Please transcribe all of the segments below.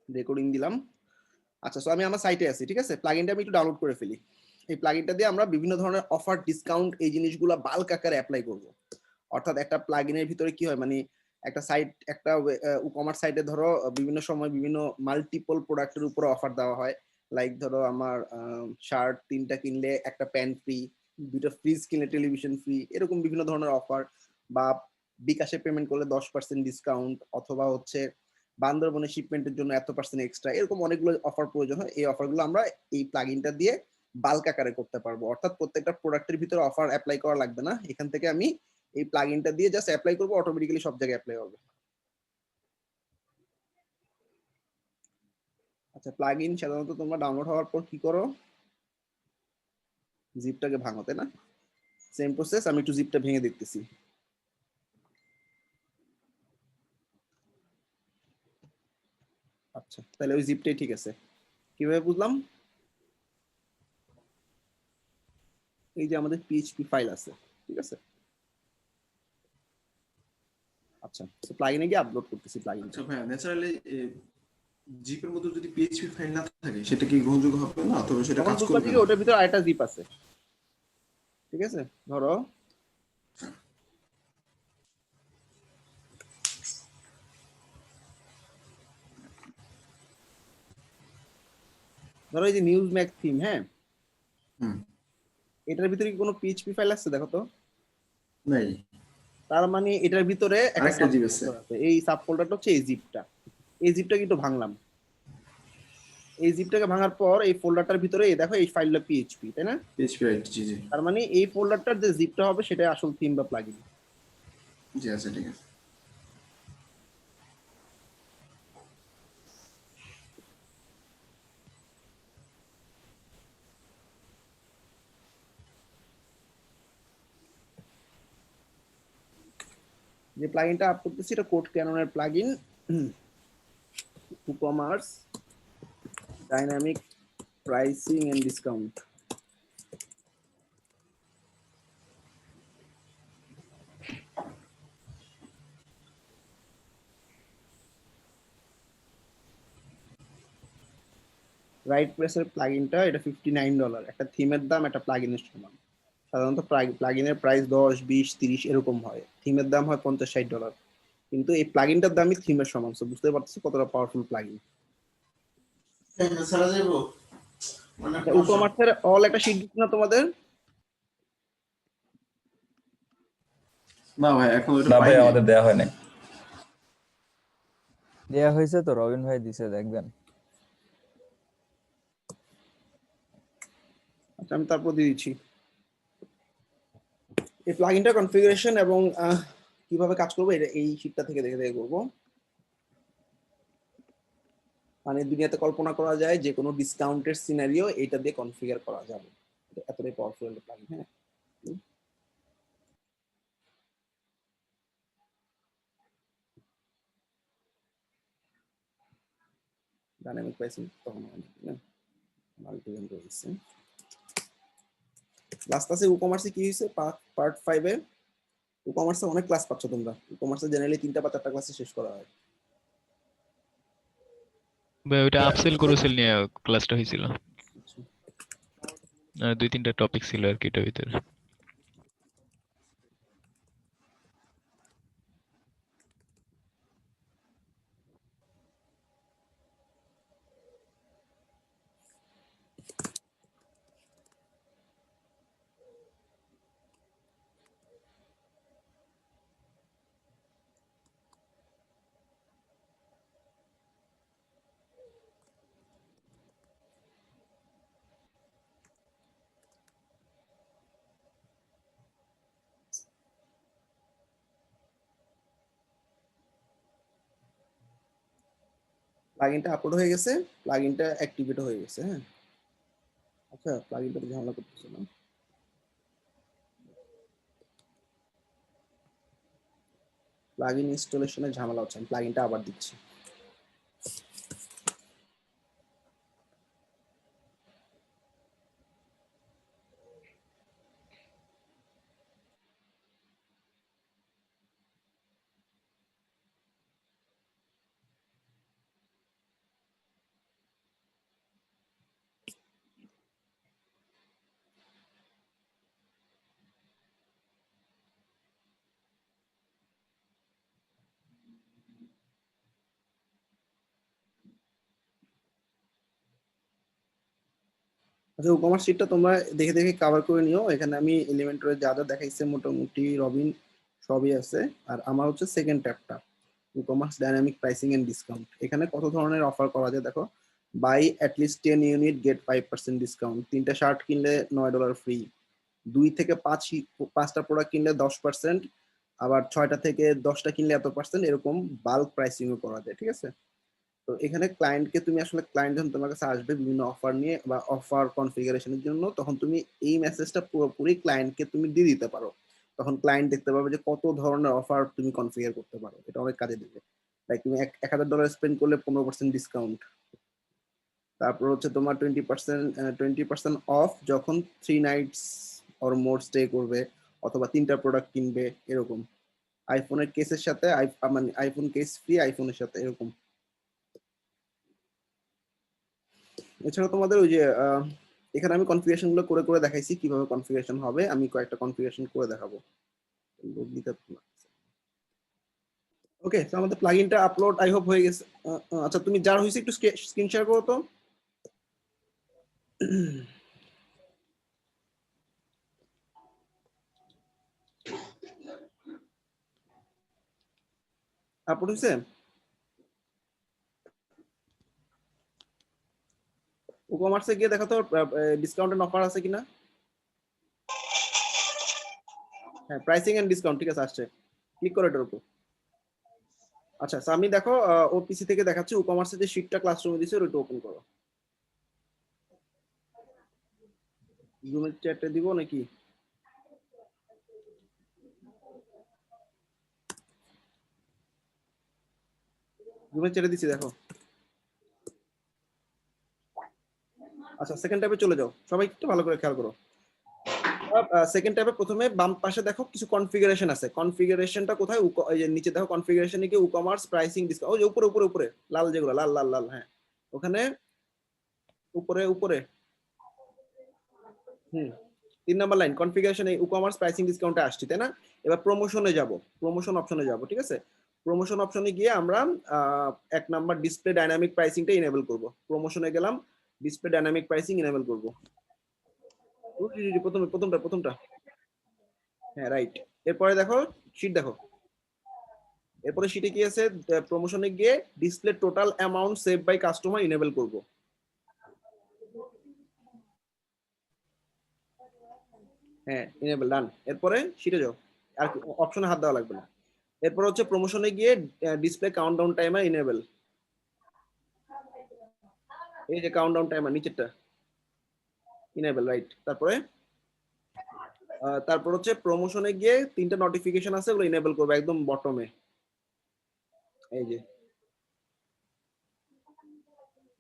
Recording দিলাম। আচ্ছা, so আমি আমার সাইটে আছি, ঠিক আছে? প্লাগইনটা আমি একটু ডাউনলোড করে ফেলি। এই প্লাগইনটা দিয়ে আমরা বিভিন্ন ধরনের অফার, ডিসকাউন্ট, এই জিনিসগুলো বাল্ক আকারে অ্যাপ্লাই করব। অর্থাৎ একটা প্লাগইনের ভিতরে কি হয়, মানে একটা সাইট, একটা ই-কমার্স সাইটে ধরো বিভিন্ন সময় বিভিন্ন মাল্টিপল প্রোডাক্টের উপরে অফার দেওয়া হয়। লাইক ধরো আমার শার্ট 3টা কিনলে একটা প্যান্ট ফ্রি, 2টা ফ্রিজ কিনলে টেলিভিশন ফ্রি, এরকম বিভিন্ন ধরনের অফার। বা বিকাশে পেমেন্ট করলে 10% ডিসকাউন্ট, অথবা হচ্ছে বান্দরবনে শিপমেন্টের জন্য এত পার্সেন্ট এক্সট্রা, এরকম অনেকগুলো অফার প্রয়োজন হয়। এই অফারগুলো আমরা এই প্লাগইনটা দিয়ে বাল্ক আকারে করতে পারবো। অর্থাৎ প্রত্যেকটা প্রোডাক্টের ভিতরে অফার অ্যাপ্লাই করা লাগবে না। এখান থেকে আমি এই প্লাগইনটা দিয়ে জাস্ট অ্যাপ্লাই করবো, অটোমেটিক্যালি সব জায়গায় অ্যাপ্লাই হবে। আচ্ছা, প্লাগইন সাধারণত তোমরা ডাউনলোড হওয়ার পর কি করো, জিপটাকে ভাঙো, তাই না? সেম প্রসেস, আমি একটু জিপটা ভেঙে দেখতেছি। আচ্ছা, তাহলে ওই জিপটাই ঠিক আছে। কিভাবে বুঝলাম? এই যে আমাদের পিএইচপি ফাইল আছে, ঠিক আছে? আচ্ছা, তো প্লাগইনে গিয়ে আপলোড করতেছি প্লাগইনটা। আচ্ছা ভাইয়া, ন্যাচারালি জিপের মধ্যে যদি পিএইচপি ফাইল না থাকে সেটা কি গ্রহণযোগ্য হবে না, তবে সেটা তখন কাজ বুঝবা করবে যে না? ওটার ভিতরে আরেকটা জিপ আছে, ঠিক আছে? ধরো ধরো এই যে নিউজ ম্যাক থিম, হ্যাঁ, হুম। এটার ভিতরে কি কোনো পিএইচপি ফাইল আছে? দেখো তো। নাই। তার মানে এটার ভিতরে একটা আরেকটা সাব জিপ আছে। ফোল্ডার আছে। এই সাব ফোল্ডারটা হচ্ছে এই জিপটা। এই জিপটাকে একটু ভাঙলাম। এই জিপটাকে ভাঙার পর এই ফোল্ডারটার ভিতরে এই দেখো এই ফাইলটা পিএইচপি, তাই না? পিএইচপি রাইট, জি জি। তার মানে এই ফোল্ডারটার যে জিপটা হবে সেটা আসল থিম বা প্লাগইন। জি আছে, ঠিক আছে। যে প্লাগইনটা আপ করতেছি এটা কোড ক্যাননের plugin, e-commerce dynamic pricing and discount. রাইট প্রেসের প্লাগইনটা, এটা $59। একটা থিমের দাম একটা প্লাগইনের সমান। সাধারণত প্লাগইনের প্রাইস 10, 20, 30 এরকম হয়। থিমের দাম হয় $50-60। কিন্তু এই প্লাগইনটার দামই থিমের সমান। সো বুঝতে পারতেছো কতটা পাওয়ারফুল প্লাগইন। ছাড়া যাবো অনেক আচ্ছা, সমস্যা। ই-কমার্সের অল একটা শীট দিচ্ছি না তোমাদের? না ভাই, এখন ওটা না পাই ভাই, নাই। আমাদের দেয়া হয় নাই। দেয়া হয়েছে তো, রবিন ভাই দিছে, দেখবেন। আচ্ছা, আমি তারপর দিয়ে দিচ্ছি। এই প্লাগইনটা কনফিগারেশন এবং কিভাবে কাজ করবো এটা এই শীটটা থেকে দেখে দেখে করবো। মানে দুনিয়াতে কল্পনা করা যায় যে কোনো ডিসকাউন্টের সিনারিও এটা দিয়ে কনফিগার করা যাবে। এটা এতটাই পাওয়ারফুল একটা প্লাগইন। হ্যাঁ, ডাইনামিক প্রাইসিং তখন মাল্টিভেন রয়েছে। লাস্ট ক্লাসে ই-কমার্সে কি হয়েছে, পার্ট 5 এ ই-কমার্সে অনেক ক্লাস পাচ্ছ তোমরা। ই-কমার্সে জেনারেলি 3টা বা 4টা ক্লাসে শেষ করা হয়। ভাই ওইটা আপসেল ক্রুসেল নিয়ে ক্লাসটা হয়েছিল, 2-3টা টপিক ছিল আর কি এটার ভিতরে। প্লাগইনটা আপলোড হয়ে গেছে, প্লাগইনটা অ্যাক্টিভেট হয়ে গেছে। হ্যাঁ, আচ্ছা, প্লাগইনটা তো ঝামেলা করতেছে না। প্লাগইন ইনস্টলেশনের ঝামেলা হচ্ছে, আমি প্লাগইনটা আবার দিচ্ছি। আচ্ছা ই-কমার্স শিটটা তোমরা দেখে দেখে কভার করে নিও। এখানে আমি এলিমেন্টরে যা যা দেখাইছে মোটামুটি রবিন সবই আছে। আর আমার হচ্ছে সেকেন্ড ট্যাবটা e-commerce dynamic pricing and discount. এখানে কত ধরনের অফার করা যায় দেখো। Buy at least 10 unit get 5% discount, 3টা শার্ট কিনলে $9 ফ্রি, 2 থেকে 5টা প্রোডাক্ট কিনলে 10%, আবার 6টা থেকে 10টা কিনলে এত পার্সেন্ট, এরকম বাল্ক প্রাইসিংও করা যায়। ঠিক আছে, তো এখানে ক্লায়েন্টকে তুমি আসলে ক্লায়েন্ট যখন তোমার কাছে আসবে বিভিন্ন অফার নিয়ে বা অফার কনফিগারেশনের জন্য, তখন তুমি এই মেসেজটা পুরোপুরি ক্লায়েন্টকে তুমি দিয়ে দিতে পারো। তখন ক্লায়েন্ট দেখতে পাবে যে কত ধরনের অফার তুমি কনফিগার করতে পারো, এটা অনেক কাজে দেবে। লাইক তুমি $1000 স্পেন্ড করলে 15% ডিসকাউন্ট, তারপর হচ্ছে তোমার 20% অফ যখন 3 নাইটস অর মোর স্টে করবে অথবা 3টা প্রোডাক্ট কিনবে, এরকম। আইফোনের কেসের সাথে মানে আইফোন কেস ফ্রি আইফোনের সাথে, এরকম। এছাড়া তোমাদের ওই যে এখানে আমি কনফিগারেশন গুলো করে করে দেখাইছি কিভাবে কনফিগারেশন হবে। আমি কয়েকটা কনফিগারেশন করে দেখাবো। ওকে, তো আমাদের প্লাগইনটা আপলোড আই হোপ হয়ে গেছে। আচ্ছা তুমি যার হইছে একটু স্ক্রিন শেয়ার করো তো। আপলোড হইছে? ই-কমার্সে গিয়ে দেখো তো ডিসকাউন্টের অফার আছে কিনা। হ্যাঁ, প্রাইসিং এন্ড ডিসকাউন্ট, ঠিক আছে, আসছে। ক্লিক করো এটার উপর। আচ্ছা, আমি দেখো ও পিসি থেকে দেখাচ্ছি। ই-কমার্সের যে শীটটা ক্লাসরুমে দিছে ওটা ওপেন করো। জুমের চ্যাটে দিব নাকি? জুমের চ্যাটে দিছি, দেখো। আচ্ছা, সেকেন্ড ট্যাবে চলে যাও, সবাই একটু ভালো করে খেয়াল করো। সেকেন্ড ট্যাবে প্রথমে বাম পাশে দেখো কিছু কনফিগারেশন আছে। কনফিগারেশনটা কোথায়? এই যে নিচে দেখো কনফিগারেশনে গিয়ে ই-কমার্স প্রাইসিং ডিসকাউন্ট, ওই যে উপরে উপরে উপরে লাল যেগুলো, লাল লাল লাল, হ্যাঁ ওখানে উপরে উপরে। 3 নাম্বার লাইন কনফিগারেশন, এই ই-কমার্স প্রাইসিং ডিসকাউন্টে আসছি, তাই না? এবার প্রমোশনে যাব, প্রমোশন অপশনে যাব। ঠিক আছে, প্রমোশন অপশনে গিয়ে আমরা 1 নাম্বার ডিসপ্লে ডাইনামিক প্রাইসিংটা ইনেবল করব। প্রমোশনে গেলাম, ডিসপ্লে ডাইনামিক প্রাইসিং ইনেবল করব। প্রথমটা, হ্যাঁ রাইট। এরপরে দেখো শীট, দেখো এরপরে শীটে কি আছে? প্রমোশনে গিয়ে display total amount save by customer enable করব। হ্যাঁ, ইনেবল, ডান। এরপরে শীটে যাও, আর অপশনে হাত দেওয়া লাগবে না। এরপর হচ্ছে প্রমোশনে গিয়ে ডিসপ্লে কাউন্টডাউন টাইমার ইনেবল, এই যে কাউন্টডাউন টাইমার নিচেরটা ইনেবল, রাইট। তারপর হচ্ছে প্রমোশনে গিয়ে 3টা নোটিফিকেশন আছে, ওগুলো ইনেবল করবে একদম বটমে, এই যে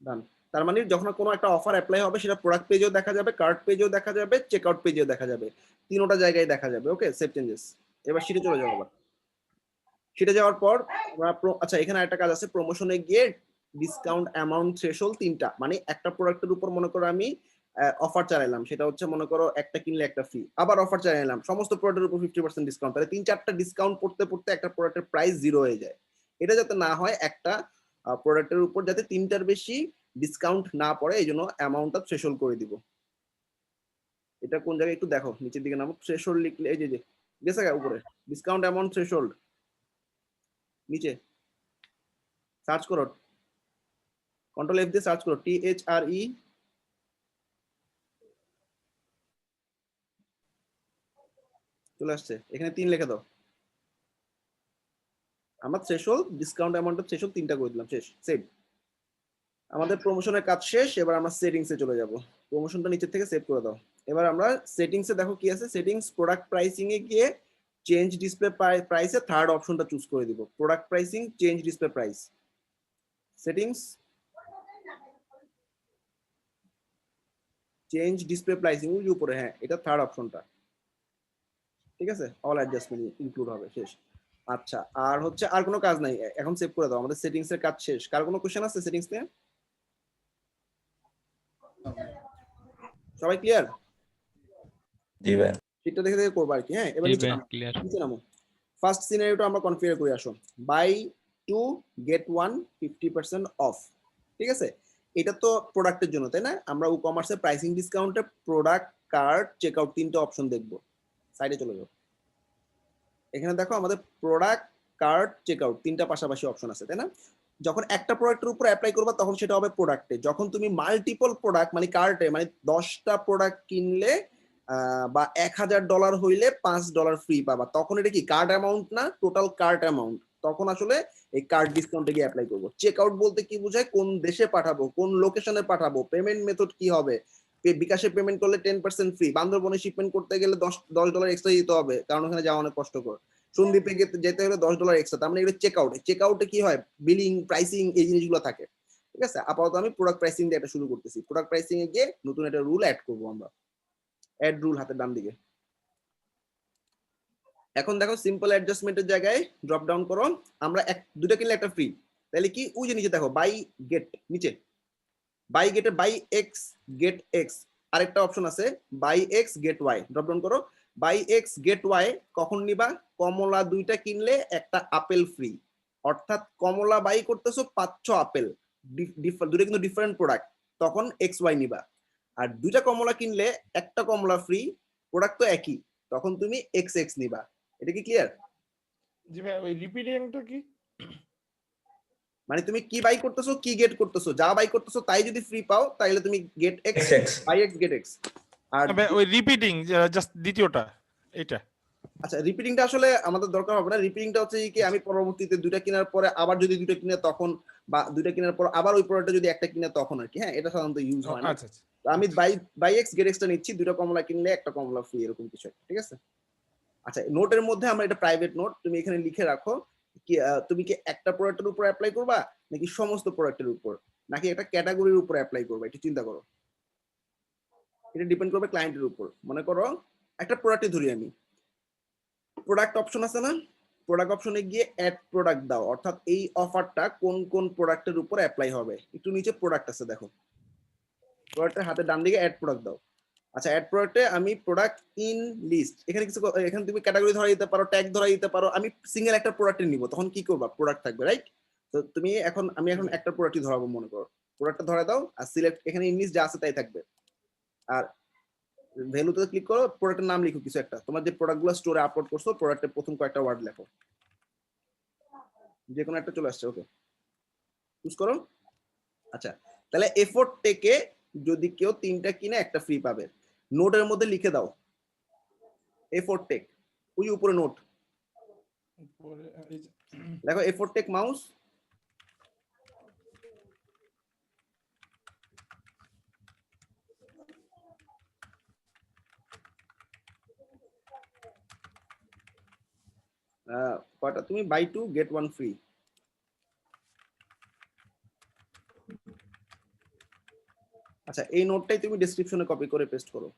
ডান। তার মানে যখন কোনো একটা অফার অ্যাপ্লাই হবে সেটা প্রোডাক্ট পেজেও দেখা যাবে, কার্ট পেজেও দেখা যাবে, চেকআউট পেজেও দেখা যাবে, তিনটা জায়গায় দেখা যাবে। ওকে, সেভ চেঞ্জেস। এবার শীটে চলে যাও। আবার শীটে যাওয়ার পর আচ্ছা এখানে একটা কাজ আছে। প্রমোশনে গিয়ে ডিসকাউন্ট অ্যামাউন্ট থ্রেশহোল্ড 3টা, মানে একটা প্রোডাক্টের উপর মনে করো আমি অফার চালাইলাম, সেটা হচ্ছে মনে করো একটা কিনলে একটা ফ্রি, আবার অফার চালাইলাম সমস্ত প্রোডাক্টের উপর 50% ডিসকাউন্ট, তাহলে 3-4টা ডিসকাউন্ট পড়তে পড়তে একটা প্রোডাক্টের প্রাইস 0 হয়ে যায়। এটা যাতে না হয়, একটা প্রোডাক্টের উপর যাতে 3টার বেশি ডিসকাউন্ট না পড়ে, এই জন্য অ্যামাউন্টটা থ্রেশহোল্ড করে দিব। এটা কোন জায়গায় একটু দেখো, নিচের দিকে নামো, থ্রেশহোল্ড লিখলে এই যে গেছে উপরে ডিসকাউন্ট অ্যামাউন্ট থ্রেশহোল্ড, নিচে সার্চ করো, কন্ট্রোল এফ দিয়ে সার্চ করো, THRE, চলে আসছে। এখানে 3 লিখে দাও। আমার থ্রেশহোল্ড ডিসকাউন্ট অ্যামাউন্টের থ্রেশহোল্ড 3টা করে দিলাম, শেষ, সেভ। আমাদের প্রমোশনের কাজ শেষ। এবার আমরা সেটিংসে চলে যাব। প্রমোশনটা নিচে থেকে সেভ করে দাও। এবার আমরা সেটিংসে দেখো কি আছে, সেটিংস প্রোডাক্ট প্রাইসিং এ গিয়ে চেঞ্জ ডিসপ্লে প্রাইসে থার্ড অপশনটা চুজ করে দিব। Product pricing change display price, settings change display pricing, ওই উপরে, হ্যাঁ এটা থার্ড অপশনটা। ঠিক আছে, অল অ্যাডজাস্টমেন্ট ইনক্লুড হবে, শেষ। আচ্ছা, আর হচ্ছে আর কোনো কাজ নাই, এখন সেভ করে দাও। আমাদের সেটিংস এর কাজ শেষ। কার কোনো কোশ্চেন আছে সেটিংস নিয়ে? সবাই ক্লিয়ার? জি ভাই। সেটা দেখে দেখে করবো আর কি। হ্যাঁ, এবার নিচে নামো, ক্লিয়ার। নিচে নামো। ফার্স্ট সিনারিওটা আমরা কনফিগার করে আসো, বাই 2 get 1 50% অফ। ঠিক আছে, এটা তো প্রোডাক্টের জন্য, তাই না? আমরা ই কমার্সের প্রাইসিং ডিসকাউন্টে প্রোডাক্ট, কার্ড, চেকআউট তিনটা অপশন দেখবো। সাইডে চলে যাও, এখানে দেখো আমাদের প্রোডাক্ট, কার্ড, চেকআউট তিনটা পাশাপাশি অপশন আছে, তাই না? যখন একটা প্রোডাক্টের উপর অ্যাপ্লাই করবা তখন সেটা হবে প্রোডাক্টে। যখন তুমি মাল্টিপল প্রোডাক্ট মানে কার্টে মানে 10টা প্রোডাক্ট কিনলে বা $1000 হইলে $5 ফ্রি পাবা, তখন এটা কি কার্ড অ্যামাউন্ট না, টোটাল কার্ট অ্যামাউন্ট। তখন আসলে এই কার্ড ডিসকাউন্টে গিয়ে অ্যাপ্লাই করবো। চেক আউট বলতে কি বোঝায়? কোন দেশে পাঠাবো, কোন লোকেশনে পাঠাবো, পেমেন্ট মেথড কি হবে। বিকাশে পেমেন্ট করলে 10% ফ্রি, বান্দরবনে শিপমেন্ট করতে গেলে $10 এক্সট্রা দিতে হবে, কারণ ওখানে যাওয়া অনেক কষ্টকর। সন্দীপে যেতে হলে $10 এক্সট্রা। তার মানে এগুলো চেক আউটে কি হয়, বিলিং, প্রাইসিং, এই জিনিসগুলো থাকে। ঠিক আছে, আপাতত আমি প্রোডাক্ট প্রাইসিং দিয়ে এটা শুরু করতেছি। প্রোডাক্ট প্রাইসিং এ গিয়ে নতুন একটা রুল অ্যাড করবো আমরা। অ্যাড রুল হাতের ডান দিকে। এখন দেখো সিম্পল অ্যাডজাস্টমেন্টের জায়গায় ড্রপ ডাউন করো, আমরা দুটো কিনলে একটা ফ্রি, তাহলে কি ওই যে নিচে দেখো বাই গেট, নিচে বাই গেটে বাই এক্স গেট এক্স, আরেকটা অপশন আছে buy x get y. Drop down করো, বাই এক্স গেট ওয়াই কখন নিবা? কমলা 2টা কিনলে একটা আপেল ফ্রি, অর্থাৎ কমলা বাই করতেছো 500 আপেল, দুটো কিন্তু ডিফারেন্ট প্রোডাক্ট, তখন এক্স ওয়াই নিবা। আর 2টা কমলা কিনলে একটা কমলা ফ্রি, প্রোডাক্ট তো একই, তখন তুমি এক্স এক্স নিবা। এটা কি ক্লিয়ার? জি ভাই, ওই রিপিটিংটা কি? মানে তুমি কি বাই করতেছো, কি গেট করতেছো, যা বাই করতেছো তাই যদি ফ্রি পাও তাহলে তুমি get x, XX buy x get x. আর ওই রিপিটিং জাস্ট দ্বিতীয়টা এটা। আচ্ছা, রিপিটিংটা আসলে আমাদের দরকার হবে না। রিপিটিংটা হচ্ছে কি, আমি পরবর্তীতে 2টা কেনার পরে আবার যদি 2টা কিনে তখন, বা 2টা কেনার পর আবার ওই প্রোডাক্টটা যদি একটা কিনে তখন আর কি। হ্যাঁ, এটা সাধারণত ইউজ হয় না। আচ্ছা আচ্ছা, তো আমি বাই এক্স গেট এক্সটা নিচ্ছি, 2টা কমলা কিনলে একটা কমলা ফ্রি, এরকম কিছু একটা। ঠিক আছে, আচ্ছা নোটের মধ্যে আমরা এটা প্রাইভেট নোট, তুমি এখানে লিখে রাখো কি তুমি কি একটা প্রোডাক্টের উপর অ্যাপ্লাই করবা, নাকি সমস্ত প্রোডাক্টের উপর, নাকি একটা ক্যাটাগরির উপর অ্যাপ্লাই করবা, একটু চিন্তা করো। এটা ডিপেন্ড করবে ক্লায়েন্টের উপর। মনে করো একটা প্রোডাক্টই ধরি আমি, প্রোডাক্ট অপশন আছে না, প্রোডাক্ট অপশনে গিয়ে অ্যাড প্রোডাক্ট দাও, অর্থাৎ এই অফারটা কোন কোন প্রোডাক্টের উপর অ্যাপ্লাই হবে। একটু নিচে প্রোডাক্ট আছে দেখো, প্রোডাক্টের হাতে ডান দিকে অ্যাড প্রোডাক্ট দাও। আচ্ছা, অ্যাড প্রোডাক্টে আমি প্রোডাক্ট ইন লিস্ট, এখানে কিছু, এখানে তুমি ক্যাটাগরি ধরা দিতে পারো, ট্যাগ ধরা দিতে পারো। আমি সিঙ্গেল একটা প্রোডাক্টে নিব, তখন কি করবা, প্রোডাক্ট থাকবে, রাইট? তো তুমি আমি এখন একটা প্রোডাক্টই ধরাবো, মনে করো প্রোডাক্টটা ধরে দাও, আর সিলেক্ট, এখানে ইন লিস্ট যা আছে তাই থাকবে। আর ভ্যালুতে ক্লিক করো, প্রোডাক্টের নাম লিখো কিছু একটা, তোমার যে প্রোডাক্টগুলো স্টোরে আপলোড করছো প্রোডাক্টের প্রথম কয়েকটা ওয়ার্ড লেখো, যে কোনো একটা চলে আসছে। ওকে, চুজ করো। আচ্ছা, তাহলে এফোর্ট থেকে যদি কেউ 3টা কিনে একটা ফ্রি পাবে, নোটের মধ্যে লিখে দাও এফোর্ট টেক, ওই উপরে নোট দেখো, এফোর্ট টেক মাউস। কয়টা তুমি বাই 2 গেট 1 ফ্রি। আচ্ছা, এই নোটটাই তুমি ডেসক্রিপশনে কপি করে পেস্ট করো।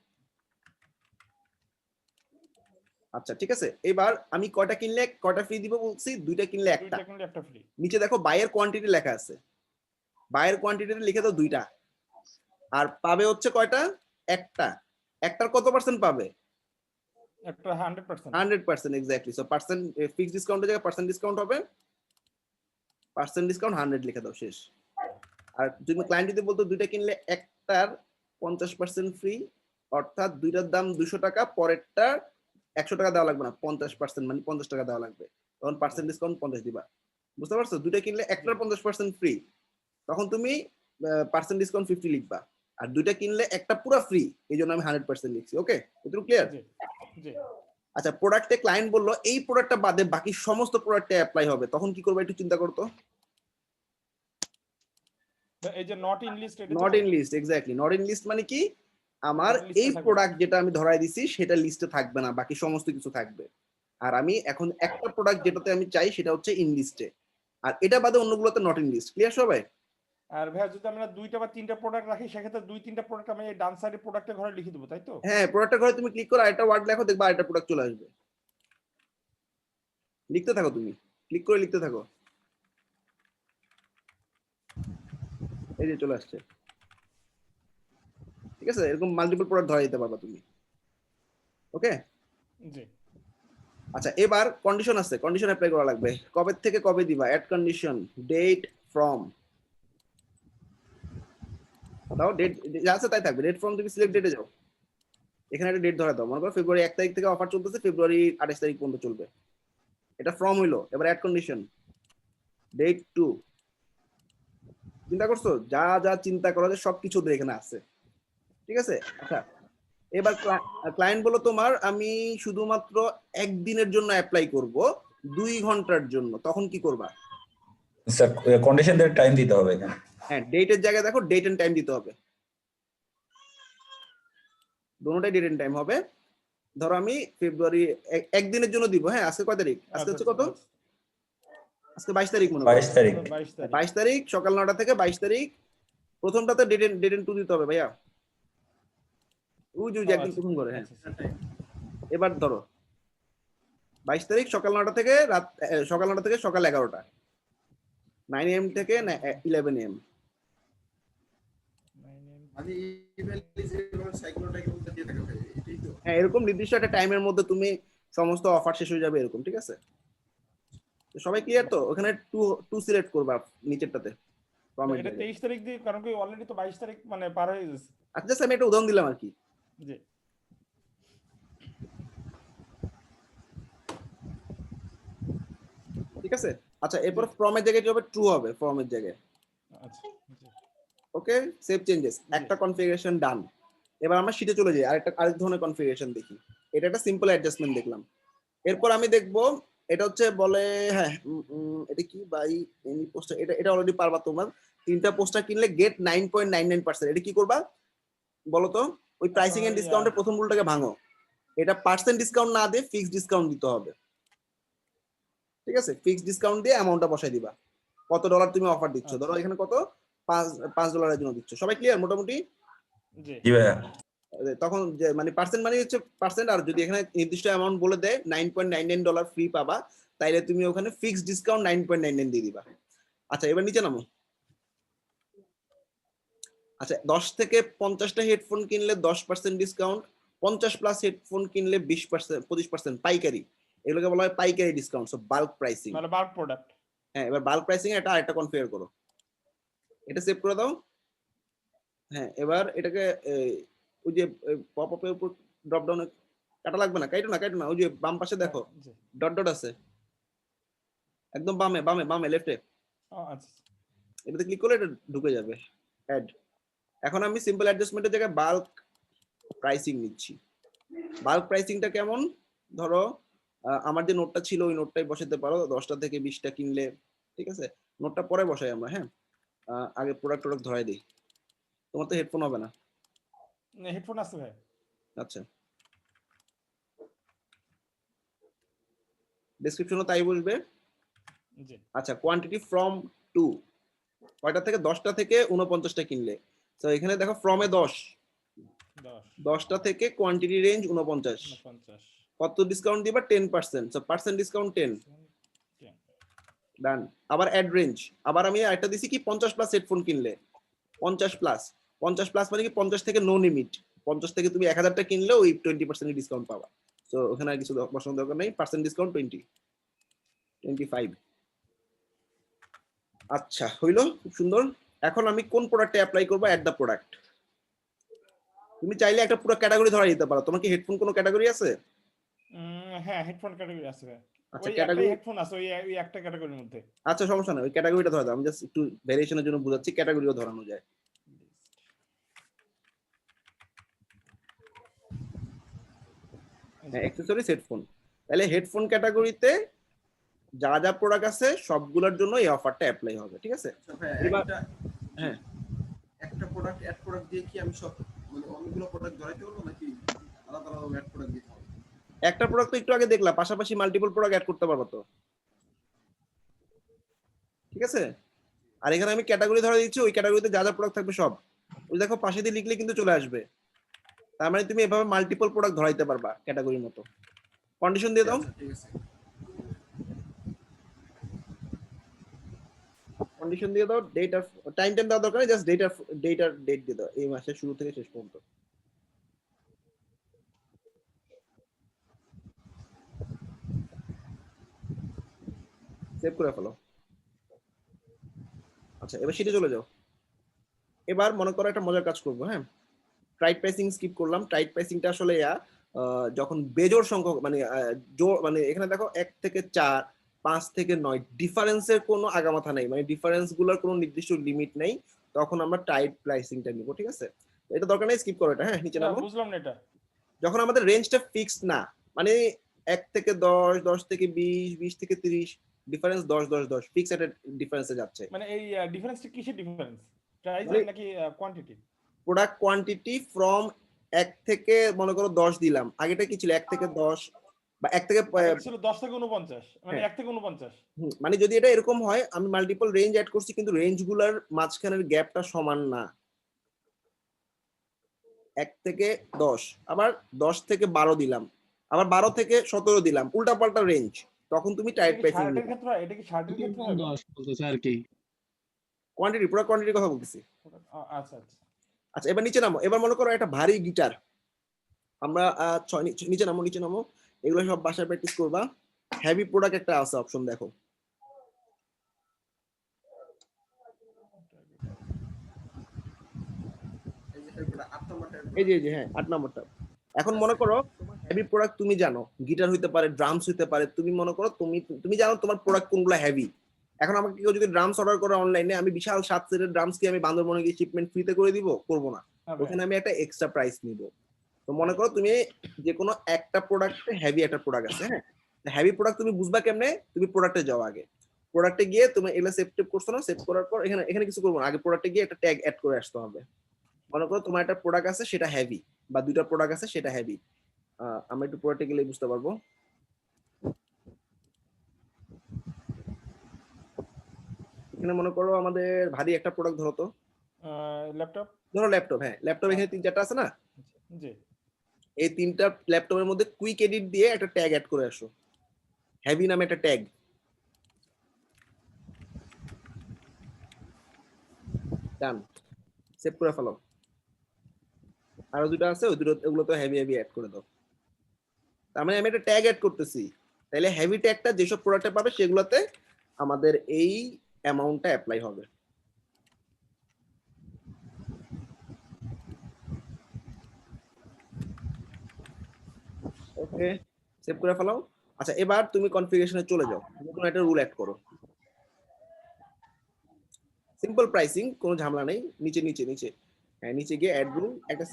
আচ্ছা ঠিক আছে, এবার আমি কয়টা কিনলে কয়টা ফ্রি দিব বলছি, 2টা কিনলে একটা। ফ্রি। নিচে দেখো বাইয়ের কোয়ান্টিটি লেখা আছে, বাইয়ের কোয়ান্টিটিতে লিখে দাও 2টা, আর পাবে হচ্ছে কয়টা, একটা। একটার কত পার্সেন্ট পাবে? একটা 100%। 100% এক্স্যাক্টলি। সো পার্সেন্ট ফিক্সড ডিসকাউন্টের জায়গায় পার্সেন্ট ডিসকাউন্ট হবে, পার্সেন্ট ডিসকাউন্ট 100 লিখে দাও, শেষ। আর তুমি ক্লায়েন্ট যদি বলতো 2টা কিনলে একটার 50% ফ্রি, অর্থাৎ 2টার দাম 200 টাকা, পরেরটা 100 টাকা দেওয়া লাগবে না, 50% মানে 50 টাকা দেওয়া লাগবে, তখন পার্সেন্ট ডিসকাউন্ট 50 দিবা। বুঝতে পারছো? 2টা কিনলে একটার 50% ফ্রি, তখন তুমি পার্সেন্ট ডিসকাউন্ট 50 লিখবা। আর 2টা কিনলে একটা পুরো ফ্রি, এই জন্য আমি 100% লিখছি। ওকে, এটুকু ক্লিয়ার? আচ্ছা, প্রোডাক্টে ক্লায়েন্ট বললো এই প্রোডাক্টটা বাদে বাকি সমস্ত প্রোডাক্টে অ্যাপ্লাই হবে, তখন কি করবে একটু চিন্তা করতো। এই যে নট ইন লিস্ট, এটা not in list, exactly. Not in list মানে কি, আমার এই প্রোডাক্ট যেটা আমি ধরাই দিছি সেটা লিস্টে থাকবে না, বাকি সমস্ত কিছু থাকবে। আর আমি এখন একটা প্রোডাক্ট যেটাতে আমি চাই সেটা হচ্ছে ইন লিস্টে, আর এটা বাদে অন্যগুলোতে নট ইন লিস্ট। ক্লিয়ার সবাই? আর ভাই যদি আমরা 2টা বা 3টা প্রোডাক্ট রাখি, সেক্ষেত্রে 2-3টা প্রোডাক্ট আমি এই ডান সাইডে প্রোডাক্টের ঘরে লিখে দেবো, তাই তো? হ্যাঁ, প্রোডাক্টের ঘরে তুমি ক্লিক করো, আরেকটা ওয়ার্ড লেখো, দেখবা আরেকটা প্রোডাক্ট চলে আসবে। লিখতে থাকো, তুমি ক্লিক করে লিখতে থাকো, এই যে চলে আসছে। ঠিক আছে, এরকম মাল্টিপল প্রোডাক্ট ধরা দিতে পারবা তুমি। ওকে, জি। আচ্ছা, এবার কন্ডিশন আছে, কন্ডিশন অ্যাপ্লাই করা লাগবে। কবে থেকে কবে দিবা? Add condition, date from. দাও ডেট যা আছে তাই থাকবে। ডেট ফ্রম তুমি সিলেক্ট ডেটে যাও, এখানে একটা ডেট ধরে দাও, মনে করো ফেব্রুয়ারি 1 তারিখ থেকে অফার চলতেছে, ফেব্রুয়ারি 28 তারিখ পর্যন্ত চলবে। এটা ফ্রম হইলো। এবার অ্যাড কন্ডিশন ডেট টু। চিন্তা করছো, যা যা চিন্তা করা যায় সবকিছু ওদের এখানে আছে, ঠিক আছে। আচ্ছা এবার ক্লায়েন্ট বলো তোমার আমি শুধুমাত্র একদিনের জন্য অ্যাপ্লাই করব 2 ঘন্টার জন্য, তখন কি করবা? স্যার কন্ডিশন দিয়ে টাইম দিতে হবে এখানে। হ্যাঁ, ডেটের জায়গায় দেখো ডেট এন্ড টাইম দিতে হবে, দুটোটাই ডেট এন্ড টাইম হবে। ধরো আমি ফেব্রুয়ারি একদিনের জন্য দিব। হ্যাঁ, আজকে কয় তারিখ? আজকে হচ্ছে কত? আজকে 22 তারিখ মনে করো। 22 তারিখ। 22 তারিখ সকাল 9টা থেকে 22 তারিখ। প্রথমটাতে ডেট এন্ড টু দিতে হবে ভাইয়া, ওই যে একদিন প্রথম করে। হ্যাঁ, এবার ধরো 22 তারিখ সকাল 9টা থেকে সকাল 9টা থেকে সকাল 11টা, 9 AM থেকে 11 AM। মানে ইমেল যেভাবে সাইক্লোটাকে বলতে দিয়ে থাকে ভাই, এটাই তো। হ্যাঁ, এরকম নির্দিষ্ট একটা টাইমের মধ্যে তুমি সমস্ত অফার শেষ হয়ে যাবে এরকম, ঠিক আছে। তো সবাই ক্লিয়ার তো? ওখানে টু সিলেক্ট করবা নিচেরটাতে ফরম্যাট। এটা 23 তারিখ দিয়ে, কারণ কি অলরেডি তো 22 তারিখ মানে পার হয়ে গেছে। আচ্ছা আমি একটা উদাহরণ দিলাম আর কি। জি ঠিক আছে। আচ্ছা এরপর ফর্মের জায়গায় কি হবে? ট্রু হবে ফর্মের জায়গায়। আচ্ছা জি ওকে, সেভ চেঞ্জেস, একটা কনফিগারেশন ডান। এবার আমরা শীটে চলে যাই, আরেক ধরনের কনফিগারেশন দেখি। এটা একটা সিম্পল অ্যাডজাস্টমেন্ট দেখলাম। এরপর আমি দেখবো এটা হচ্ছে বলে, হ্যাঁ এটা কি বাই এনি পোস্টার, এটা অলরেডি পারবা তোমার। 3টা পোস্টার কিনলে গেট 9.99%। এটা কি করবা বলো তো? ওই প্রাইসিং এন্ড ডিসকাউন্টের প্রথম রুলটাকে ভাঙো, এটা পার্সেন্ট ডিসকাউন্ট না দিয়ে ফিক্সড ডিসকাউন্ট দিতে হবে, ঠিক আছে। ফিক্সড ডিসকাউন্ট দিয়ে অ্যামাউন্টটা বসাই দিবা, কত ডলার তুমি অফার দিচ্ছ। ধরো এখানে কত, $5 জন্য দিচ্ছ। সবাই ক্লিয়ার মোটামুটি? জি জি ভাইয়া। তখন যে মানে পার্সেন্ট মানে হচ্ছে পার্সেন্ট, আর যদি এখানে নির্দিষ্ট অ্যামাউন্ট বলে দেয় $9.99 ফ্রি পাবা, তাইলে তুমি ওখানে ফিক্সড ডিসকাউন্ট 9.99 দিয়ে দিবা। আচ্ছা এবার নিচে নামো। আচ্ছা 10 থেকে 50টা হেডফোন কিনলে 10% ডিসকাউন্ট, 50+ হেডফোন কিনলে 20%, 25% পাইকারি। এগুলোকে বলা হয় পাইকারি ডিসকাউন্ট, সো বাল্ক প্রাইসিং। মানে বাল্ক প্রোডাক্ট। হ্যাঁ, এবার বাল্ক প্রাইসিং এ এটা আরেকটা কনফিগার করো, এটা সেভ করে দাও। হ্যাঁ, এবার এটাকে ওই যে পপ আপের উপর ড্রপ ডাউনে কাটা লাগবে না, কাটো না, ওই যে বাম পাশে দেখো জি ডট ডট আছে, একদম বামে বামে বামে লেফটে, আচ্ছা এটাতে ক্লিক করলে এটা ঢুকে যাবে অ্যাড। এখন আমি সিম্পল অ্যাডজাস্টমেন্টের জায়গায় বাল্ক প্রাইসিং নিচ্ছি। বাল্ক প্রাইসিংটা কেমন? ধরো আমার যে নোটটা ছিল ওই নোটটাই বসাতে পারো, 10টা থেকে 20টা কিনলে, ঠিক আছে। নোটটা পরে বসাই আমরা। হ্যাঁ, আগে প্রোডাক্ট ধরাই দিই। তোমার তো হেডফোন হবে না। হেডফোন আছে ভাই। আচ্ছা, ডেসক্রিপশনও তাই বলবে। জি আচ্ছা, কোয়ান্টিটি ফ্রম টু, কয়টা থেকে? 10টা থেকে 49টা কিনলে। তো এখানে দেখো ফ্রমে 10, 10টা থেকে কোয়ান্টিটি রেঞ্জ 49, 49 কত ডিসকাউন্ট দিবা? 10%, সো পার্সেন্ট ডিসকাউন্ট 10, ডান। আবার অ্যাড রেঞ্জ, আবার আমি একটা দিছি কি 50+ হেডফোন কিনলে 50+, 50+ মানে কি 50 থেকে নো লিমিট, 50 থেকে তুমি 1000টা কিনলে ওই 20% ডিসকাউন্ট পাবা। তো ওখানে আর কিছু বসানোর দরকার নেই, পার্সেন্ট ডিসকাউন্ট 20, 25। আচ্ছা হইলো, খুব সুন্দর। এখন আমি কোন প্রোডাক্টে অ্যাপ্লাই করবো? Add the product. তুমি চাইলে একটা পুরো ক্যাটাগরি ধরা দিতে পারো। তোমার কি হেডফোন কোনো ক্যাটাগরি আছে? হ্যাঁ হেডফোন ক্যাটাগরি আছে ভাই। আচ্ছা ওই একটাই ক্যাটাগরি, হেডফোন আছে ওই একটা ক্যাটাগরির মধ্যে। আচ্ছা সমস্যা নেই, ওই ক্যাটাগরিটা ধরা দাও। আমি জাস্ট একটু ভেরিয়েশনের জন্য বুঝাচ্ছি, ক্যাটাগরিও ধরানো যায়। হ্যাঁ, অ্যাকসেসরিজ হেডফোন। তাহলে হেডফোন ক্যাটাগরিতে যা যা প্রোডাক্ট আছে সবগুলোর জন্য এই অফারটা অ্যাপ্লাই হবে, ঠিক আছে। আচ্ছা ভাই, এবার একটা হ্যাঁ, একটা প্রোডাক্ট অ্যাড প্রোডাক্ট দিয়ে কি আমি সব মানে অনেকগুলো প্রোডাক্ট ধরাইতে পারবো নাকি আলাদা আলাদা অ্যাড প্রোডাক্ট দিতে হবে? একটা প্রোডাক্ট তো একটু আগে দেখলা, পাশাপাশি মাল্টিপল প্রোডাক্ট অ্যাড করতে পারবো তো, ঠিক আছে। আর এখানে আমি ক্যাটাগরি ধরে দিচ্ছি, ওই ক্যাটাগরিতে যা যা প্রোডাক্ট থাকবে সব, ওই দেখো পাশে দিয়ে লিখলে কিন্তু চলে আসবে। তার মানে তুমি এভাবে মাল্টিপল প্রোডাক্ট ধরাইতে পারবা ক্যাটাগরির মতো। কন্ডিশন দিয়ে দাও, আচ্ছা ঠিক আছে। কন্ডিশন দিয়ে দাও। ডেট আর টাইম দেওয়া দরকার নেই, জাস্ট ডেট আর ডেট দিয়ে দাও, এই মাসের শুরু থেকে শেষ পর্যন্ত। সেভ করে ফেলো। আচ্ছা এবার শীটে চলে যাও। এবার মনে করো একটা মজার কাজ করবো, হ্যাঁ। টাইট প্রাইসিং স্কিপ করলাম। টাইট প্রাইসিংটা আসলে যখন বেজোড় সংখ্যক মানে মানে এখানে দেখো 1 থেকে 4, 5 থেকে 9 ডিফারেন্সের কোনো আগামাথা নেই, মানে ডিফারেন্স গুলোর কোনো নির্দিষ্ট লিমিট নেই, তখন আমরা টাইট প্রাইসিংটা নিব, ঠিক আছে? এটা দরকার নেই, স্কিপ করো এটা, হ্যাঁ নিচে নামো। বুঝলাম না এটা। যখন আমাদের রেঞ্জটা ফিক্সড না, মানে 1 থেকে 10, 10 থেকে 20, 20 থেকে 30, ডিফারেন্স 10, 10, 10 ফিক্সড একটা ডিফারেন্সে যাচ্ছে। মানে এই ডিফারেন্সটা কিসের ডিফারেন্স? প্রাইস মানে নাকি কোয়ান্টিটি? প্রোডাক্ট কোয়ান্টিটি ফ্রম 1 থেকে মনে করো 10 দিলাম, আগেটা কি ছিল 1 থেকে 10 বা 1 থেকে ছিল 10 থেকে 49, মানে 1 থেকে 49। মানে যদি এটা এরকম হয়, আমি মাল্টিপল রেঞ্জ অ্যাড করছি কিন্তু রেঞ্জগুলোর মাঝখানের গ্যাপটা সমান না। 1 থেকে 10, আবার 10 থেকে 12 দিলাম, আবার 12 থেকে 17 দিলাম, উল্টাপাল্টা রেঞ্জ, তখন তুমি টাইট প্রাইসিং শার্টের নিবে। ক্ষেত্রে এটা কি শার্টের ক্ষেত্রে হবে? 10 বলতেছে আর কি। কোয়ান্টিটি, পুরো কোয়ান্টিটির কথা বলতেছি। আচ্ছা আচ্ছা। আচ্ছা এবার নিচে নামো। এবার মনে করো একটা ভারী গিটার, আমরা নিচে নামো, নিচে নামো। এগুলো সব বাসায় প্র্যাকটিস করবা। হেভি প্রোডাক্ট একটা আছে অপশন, দেখো এই যে হ্যাঁ 8 নম্বরটা। এখন মনে করো হেভি প্রোডাক্ট তুমি জানো, গিটার হইতে পারে, ড্রামস হইতে পারে, তুমি মনে করো তুমি জানো তোমার প্রোডাক্ট কোনগুলো হেভি। এখন আমাকে কেউ যদি ড্রামস অর্ডার করে অনলাইনে, আমি বিশাল 7 সেটের ড্রামস কি আমি বান্দরবনে গিয়ে শিপমেন্ট ফ্রিতে করে দিব? করবো না, ওখানে আমি একটা এক্সট্রা প্রাইস নিব। তো মনে করো তুমি যে কোনো একটা প্রোডাক্টে হেভি একটা প্রোডাক্ট আছে, হ্যাঁ, হেভি প্রোডাক্ট তুমি বুঝবা কেমনে? তুমি প্রোডাক্টে যাও, আগে প্রোডাক্টে গিয়ে তুমি এগুলো সেভ করছো না, সেভ করার পর এখানে কিছু করবো না, আগে প্রোডাক্টে গিয়ে একটা ট্যাগ অ্যাড করে আসতে হবে। মনে করো তোমার একটা প্রোডাক্ট আছে সেটা হেভি, বা দুইটা প্রোডাক্ট আছে সেটা হেভি। আমরা একটু প্রোডাক্টে গেলে বুঝতে পারবো। এখানে মনে করো আমাদের ভারী একটা প্রোডাক্ট, ধরো তো ল্যাপটপ। ধরো ল্যাপটপ, হ্যাঁ ল্যাপটপ এখানে 3-4টা আছে না? জি। এই 3টা ল্যাপটপের মধ্যে কুইক এডিট দিয়ে একটা ট্যাগ অ্যাড করে আসো, হেভি নামে একটা ট্যাগ। ডান, সেভ করে ফেলো। আরো দুটো আছে, ওই দুটো ওগুলো তো হেভি হেভি অ্যাড করে দাও। তার মানে আমি একটা ট্যাগ অ্যাড করতেছি, তাহলে হেভি ট্যাগটা যেসব প্রোডাক্টে পাবে সেগুলোতে আমাদের এই অ্যামাউন্টটা অ্যাপ্লাই হবে। ওকে, সেভ করে ফেলাও। আচ্ছা এবার তুমি কনফিগারেশনে চলে যাও, নতুন একটা রুল অ্যাড করো। সিম্পল প্রাইসিং, কোনো ঝামেলা নেই, নিচে নিচে নিচে, হ্যাঁ নিচে গিয়ে অ্যাড রুল, একটা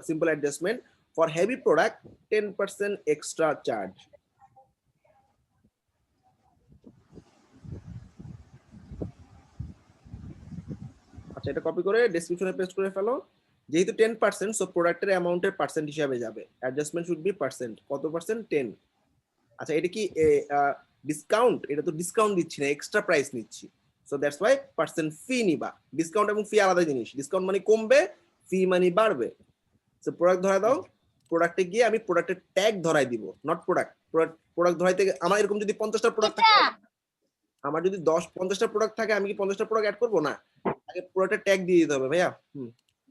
simple adjustment for heavy product 10% extra charge. আচ্ছা এটা কপি করে ডেসক্রিপশনে পেস্ট করে ফেলো। যেহেতু 10%, সো প্রোডাক্টের অ্যামাউন্টের পার্সেন্ট হিসাবে যাবে, অ্যাডজাস্টমেন্ট শুড বি পার্সেন্ট। কত পার্সেন্ট? 10। আচ্ছা এটা কি ডিসকাউন্ট? এটা তো ডিসকাউন্ট দিচ্ছি না, এক্সট্রা প্রাইস নিচ্ছি, সো দ্যাটস ওয়াই পার্সেন্ট ফি নিবা। ডিসকাউন্ট এবং ফি আলাদা জিনিস, ডিসকাউন্ট মানে কমবে, ফি মানে বাড়বে। সো প্রোডাক্ট ধরাই দাও, প্রোডাক্টে গিয়ে আমি প্রোডাক্টের ট্যাগ ধরাই দিব, নট প্রোডাক্ট। প্রোডাক্ট ধরাইতে আমার এরকম যদি 50টা প্রোডাক্ট থাকে, আমার যদি 50টা প্রোডাক্ট থাকে, আমি কি 50টা প্রোডাক্ট অ্যাড করবো না? আগে প্রোডাক্টের ট্যাগ দিয়ে দিতে হবে ভাইয়া।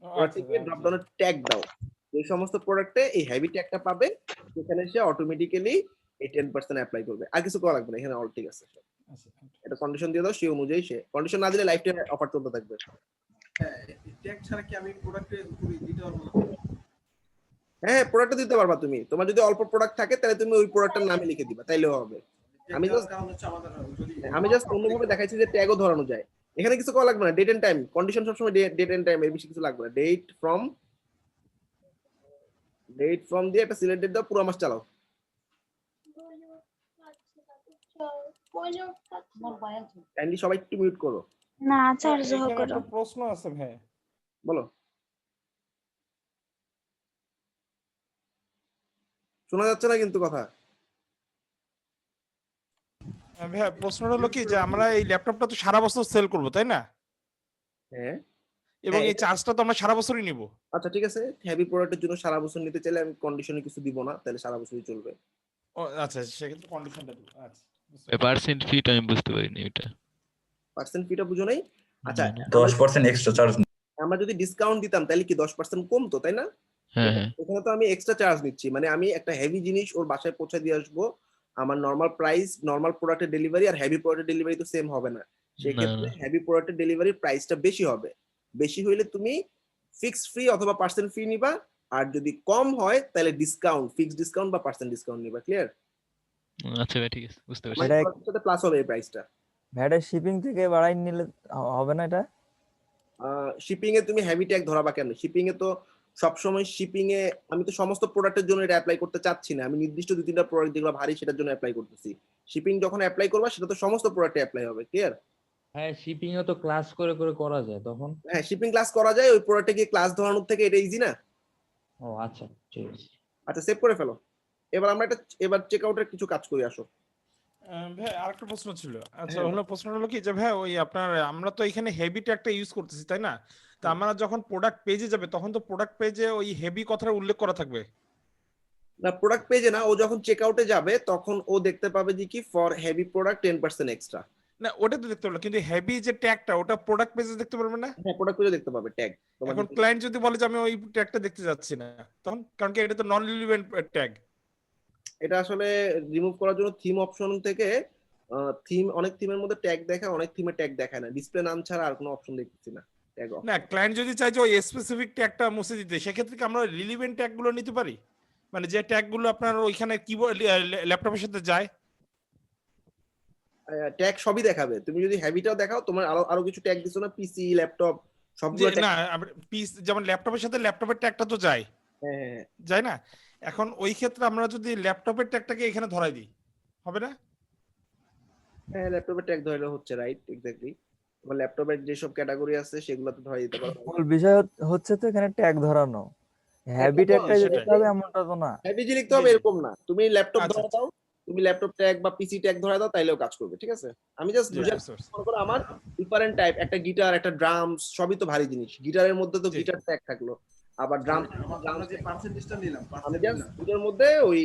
প্রোডাক্টে গিয়ে ড্রপ ডাউনের ট্যাগ দাও, এই সমস্ত প্রোডাক্টে এই হেভি ট্যাগটা পাবে, সেখানে সে অটোমেটিক্যালি এই 10% অ্যাপ্লাই করবে, আর কিছু করা লাগবে না, এখানে অল ঠিক আছে। এটা কন্ডিশন দিয়ে দাও, সেই অনুযায়ী সে, কন্ডিশন না দিলে লাইফ টাইম অফার চলতে থাকবে। ট্যাগ ছাড়া কি আমি প্রোডাক্টে দিতে পারবো না? হ্যাঁ প্রোডাক্টটা দিতে পারবা তুমি, তোমার যদি অল্প প্রোডাক্ট থাকে তাহলে তুমি ওই প্রোডাক্টের নামে লিখে দিবা, তাইলেও হবে। আমি জাস্ট অন্যভাবে দেখাইছি যে ট্যাগও ধরানো যায়, এখানে কিছু করা লাগবে না। ডেট এন্ড টাইম, কন্ডিশন সবসময় ডেট এন্ড টাইম, এর বেশি কিছু লাগবে না। ডেট ফ্রম দিয়ে একটা সিলেক্ট ডেট দাও, পুরো মাস চালাও। কাইন্ডলি সবাই একটু মিউট করো। না চার্জ করো। একটা প্রশ্ন আছে ভাই। বলো, শোনা যাচ্ছে না কিন্তু কথা। ভাইয়া প্রশ্নটা হলো কি, যে আমরা এই ল্যাপটপটা তো সারা বছর সেল করব তাই না? হ্যাঁ এবং এই চার্জটা তো আমরা সারা বছরই নিব। আচ্ছা ঠিক আছে, হেভি প্রোডাক্টের জন্য সারা বছর নিতে চাইলে আমি কন্ডিশনে কিছু দিব না, তাহলে সারা বছরই চলবে। ও আচ্ছা, সেক্ষেত্রে কন্ডিশনটা দিব। আচ্ছা পার্সেন্ট ফিটা আমি বুঝতে পারিনি এটা। পার্সেন্ট ফিটা বুঝো নাই? আচ্ছা 10% এক্সট্রা চার্জ। আমরা যদি ডিসকাউন্ট দিতাম তাহলে কি 10% কমতো, তাই না? হ্যাঁ হ্যাঁ এখানে তো আমি এক্সট্রা চার্জ নিচ্ছি, মানে আমি একটা হেভি জিনিস ওর বাসায় পৌঁছে দিয়ে আসবো, আমার নরমাল প্রাইস, নরমাল প্রোডাক্টের ডেলিভারি আর হেভি প্রোডাক্টের ডেলিভারি তো সেম হবে না, সেক্ষেত্রে হেভি প্রোডাক্টের ডেলিভারি প্রাইসটা বেশি হবে। বেশি হইলে তুমি ফিক্সড ফি অথবা পার্সেন্ট ফি নিবা, আর যদি কম হয় তাহলে ডিসকাউন্ট, ফিক্সড ডিসকাউন্ট বা পার্সেন্ট ডিসকাউন্ট নিবা। ক্লিয়ার? আচ্ছা ভাই ঠিক আছে, বুঝতে পারছি। এটা- সাথে প্লাস হবে এই প্রাইসটা। ভ্যাটের শিপিং থেকে বাড়াই নিলে হবে না এটা? শিপিং এ তুমি হেভি ট্যাগ ধরাবা কেন? শিপিং এ তো সবসময় শিপিং এ আমি তো সমস্ত প্রোডাক্টের জন্য এটা অ্যাপ্লাই করতে চাচ্ছি না, আমি নির্দিষ্ট 2-3টা প্রোডাক্ট যেগুলো ভারী সেটার জন্য অ্যাপ্লাই করতেছি। শিপিং যখন অ্যাপ্লাই করবা সেটা তো সমস্ত প্রোডাক্টে অ্যাপ্লাই হবে। ক্লিয়ার? হ্যাঁ, শিপিং ও তো ক্লাস করে করে করা যায় তখন। হ্যাঁ, শিপিং ক্লাস করা যায়, ওই প্রোডাক্টে গিয়ে ক্লাস ধরানোর থেকে এটা ইজি না? ও আচ্ছা, ঠিক আছে। আচ্ছা, সেভ করে ফেলো। এবার আমরা এবার চেক আউটের কিছু কাজ করি, আসো। ভাই আরেকটা প্রশ্ন ছিল। আচ্ছা, হ্যাঁ। হলো প্রশ্নটা হলো কি যে ভাই ওই আপনার আমরা তো এখানে হেভি ট্যাগটা ইউজ করতেছি তাই না? তো আমরা যখন প্রোডাক্ট পেজে যাবে তখন তো প্রোডাক্ট পেজে ওই হেভি কথাটা উল্লেখ করা থাকবে। না, প্রোডাক্ট পেজে না, ও যখন চেক আউটে যাবে তখন ও দেখতে পাবে যে কি ফর হেভি প্রোডাক্ট 10% এক্সট্রা। না ওটা তো দেখতে পারলো, কিন্তু হেভি যে ট্যাগটা ওটা প্রোডাক্ট পেজে দেখতে পারবে না। হ্যাঁ, প্রোডাক্ট পেজে দেখতে পাবে ট্যাগ। এখন ক্লায়েন্ট যদি বলে যে আমি ওই ট্যাগটা দেখতে যাচ্ছি না, তখন কারণ কি এটা তো নন রিলেভেন্ট ট্যাগ। এটা আসলে রিমুভ করার জন্য থিম অপশন থেকে থিম, অনেক থিমের মধ্যে ট্যাগ দেখায়, অনেক থিমে ট্যাগ দেখায় না। ডিসপ্লে নাম ছাড়া আর কোনো অপশন দেখতেছি না ট্যাগ অফ। না ক্লায়েন্ট যদি চায় যে ওই স্পেসিফিক ট্যাগটা মুছে দিতে, সেক্ষেত্রে কি আমরা রিলেভেন্ট ট্যাগগুলো নিতে পারি? মানে যে ট্যাগগুলো আপনার ওইখানে কিবোর্ড ল্যাপটপের সাথে যায়। ট্যাগ সবই দেখাবে। তুমি যদি হেভিটাও দেখাও, তোমার আরো আরো কিছু ট্যাগ দিছো না, পিসি, ল্যাপটপ সবগুলো না পিস যেমন ল্যাপটপের সাথে ল্যাপটপের ট্যাগটা তো যায়, হ্যাঁ, যায় না? এখন ওই ক্ষেত্রে আমরা যদি ল্যাপটপের ট্যাগটাকে এখানে ধরাই দিই হবে না? হ্যাঁ, ল্যাপটপের ট্যাগ ধরে হচ্ছে, রাইট, এক্স্যাক্টলি। তোমার ল্যাপটপের যেসব ক্যাটাগরি আছে সেগুলো তো ধরে দিতে পারো। মূল বিষয় হচ্ছে তো এখানে ট্যাগ ধরানো। হেভি ট্যাগটা সেটাই। দিতে হবে এমনটা তো না। হেভি যে লিখতে হবে জি, জি। এরকম না, তুমি ল্যাপটপ আচ্ছা, ধরে দাও, তুমি ল্যাপটপ ট্যাগ বা পিসি ট্যাগ ধরে দাও, তাইলেও কাজ করবে। ঠিক আছে? আমি জাস্ট জি, বুঝাই, বুঝতে পারছি। মনে করো আমার ডিফারেন্ট টাইপ, একটা গিটার, একটা ড্রামস, সবই তো ভারী জিনিস। গিটারের মধ্যে তো জি। গিটার ট্যাগ থাকলো, আবার ড্রাম, আমরা যে পার্সেন্টেজটা নিলাম, আমি পার্সেন্ট জাস্ট নিলাম, দুটোর মধ্যে ওই